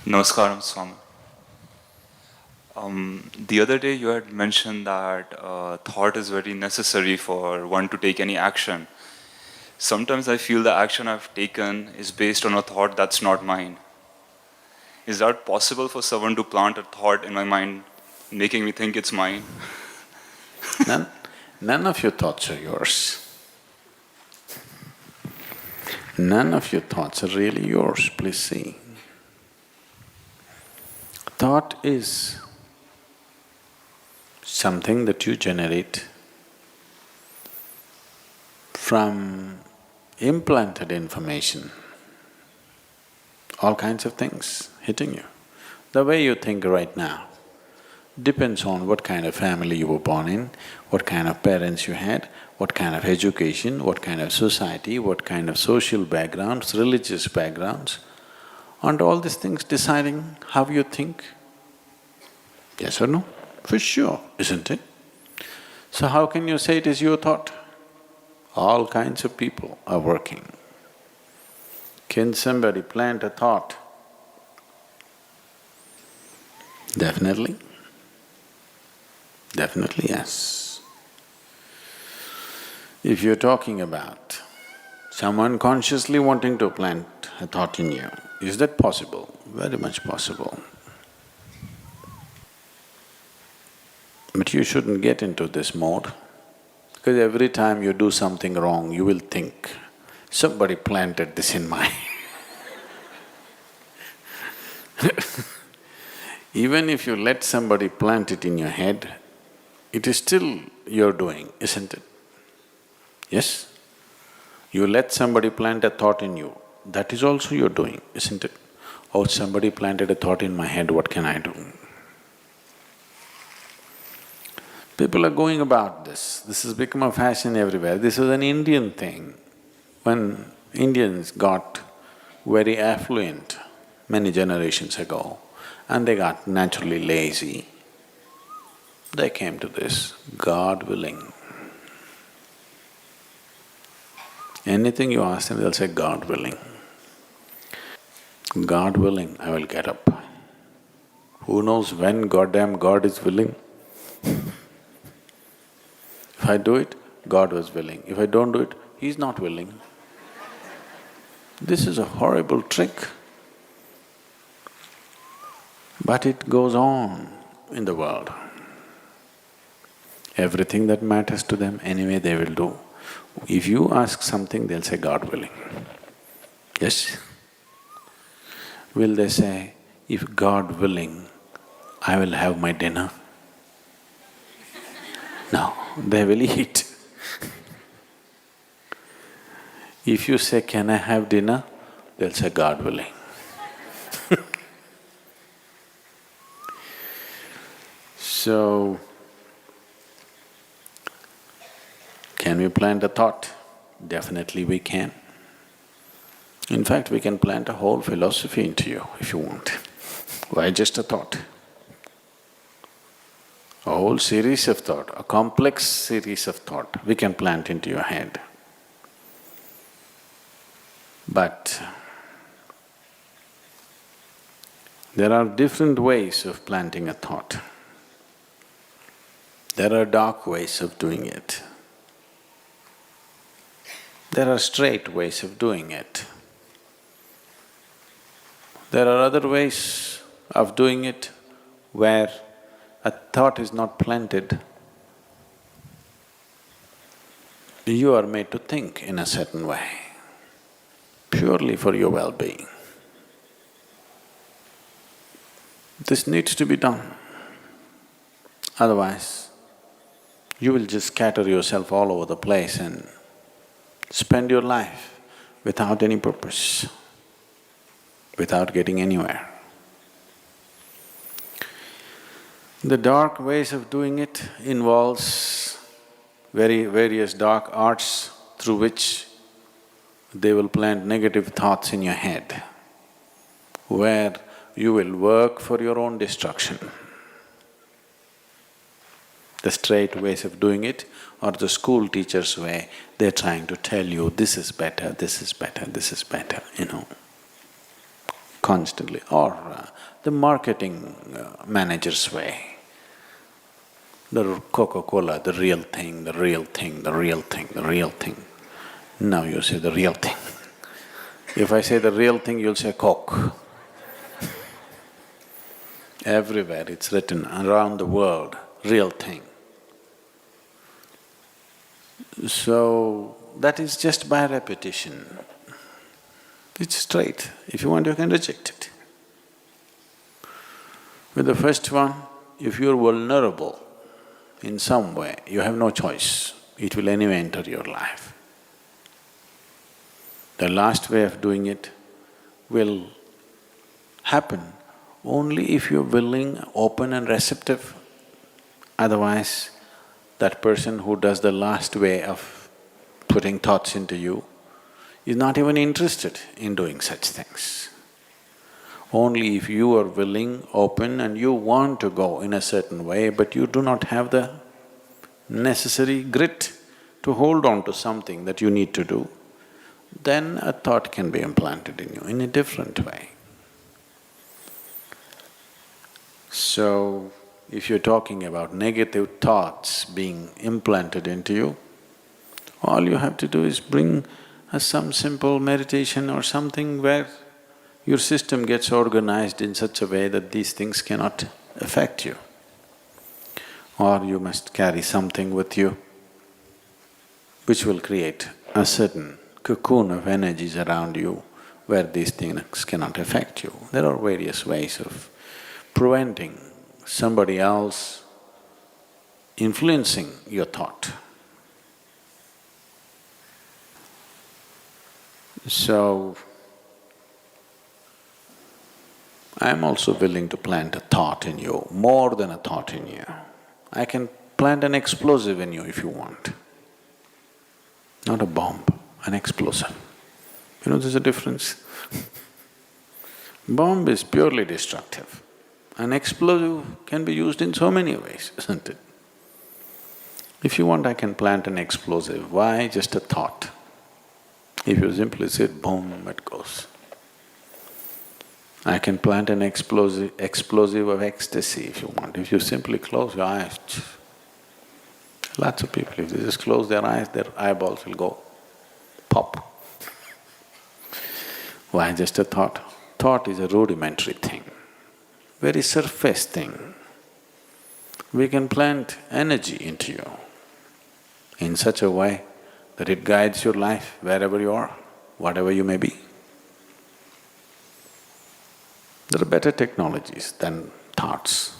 Namaskaram, Swami. The other day you had mentioned that thought is very necessary for one to take any action. Sometimes I feel the action I've taken is based on a thought that's not mine. Is that possible for someone to plant a thought in my mind, making me think it's mine? None of your thoughts are yours. None of your thoughts are really yours, please see. Thought is something that you generate from implanted information, all kinds of things hitting you. The way you think right now depends on what kind of family you were born in, what kind of parents you had, what kind of education, what kind of society, what kind of social backgrounds, religious backgrounds, and all these things deciding how you think. Yes or no? For sure, isn't it? So how can you say it is your thought? All kinds of people are working. Can somebody plant a thought? Definitely. Definitely, yes. If you're talking about someone consciously wanting to plant a thought in you, is that possible? Very much possible. But you shouldn't get into this mode, because every time you do something wrong, you will think, somebody planted this in my Even if you let somebody plant it in your head, it is still your doing, isn't it? Yes? You let somebody plant a thought in you, that is also your doing, isn't it? Oh, somebody planted a thought in my head, what can I do? People are going about this has become a fashion everywhere. This was an Indian thing. When Indians got very affluent many generations ago and they got naturally lazy, they came to this, God willing. Anything you ask them, they'll say, God willing. God willing, I will get up. Who knows when goddamn God is willing? If I do it, God was willing. If I don't do it, He's not willing. This is a horrible trick. But it goes on in the world. Everything that matters to them, anyway they will do. If you ask something, they'll say, God willing. Yes? Will they say, if God willing, I will have my dinner? No, they will eat. If you say, can I have dinner? They'll say, God willing. So, can we plant a thought? Definitely we can. In fact, we can plant a whole philosophy into you if you want. Why just a thought? A whole series of thought, a complex series of thought we can plant into your head. But there are different ways of planting a thought. There are dark ways of doing it. There are straight ways of doing it. There are other ways of doing it where a thought is not planted. You are made to think in a certain way, purely for your well-being. This needs to be done. Otherwise, you will just scatter yourself all over the place and spend your life without any purpose, without getting anywhere. The dark ways of doing it involves various dark arts through which they will plant negative thoughts in your head, where you will work for your own destruction. The straight ways of doing it or the school teacher's way, they're trying to tell you, this is better, this is better, this is better, you know. constantly, or the marketing manager's way. The Coca-Cola, the real thing, the real thing, the real thing, the real thing. Now you say the real thing. If I say the real thing, you'll say Coke. Everywhere it's written around the world, real thing. So, that is just by repetition. It's straight. If you want, you can reject it. With the first one, if you're vulnerable in some way, you have no choice. It will anyway enter your life. The last way of doing it will happen only if you're willing, open and receptive. Otherwise, that person who does the last way of putting thoughts into you is not even interested in doing such things. Only if you are willing, open and you want to go in a certain way, but you do not have the necessary grit to hold on to something that you need to do, then a thought can be implanted in you in a different way. So, if you're talking about negative thoughts being implanted into you, all you have to do is bring some simple meditation or something where your system gets organized in such a way that these things cannot affect you. Or you must carry something with you which will create a certain cocoon of energies around you where these things cannot affect you. There are various ways of preventing somebody else influencing your thought. So, I'm also willing to plant a thought in you, more than a thought in you. I can plant an explosive in you if you want. Not a bomb, an explosive. You know there's a difference? Bomb is purely destructive. An explosive can be used in so many ways, isn't it? If you want, I can plant an explosive. Why? Just a thought. If you simply say boom, it goes. I can plant an explosive of ecstasy if you want. If you simply close your eyes, lots of people, if they just close their eyes, their eyeballs will go pop. Why? Just a thought. Thought is a rudimentary thing, very surface thing. We can plant energy into you in such a way that it guides your life wherever you are, whatever you may be. There are better technologies than thoughts.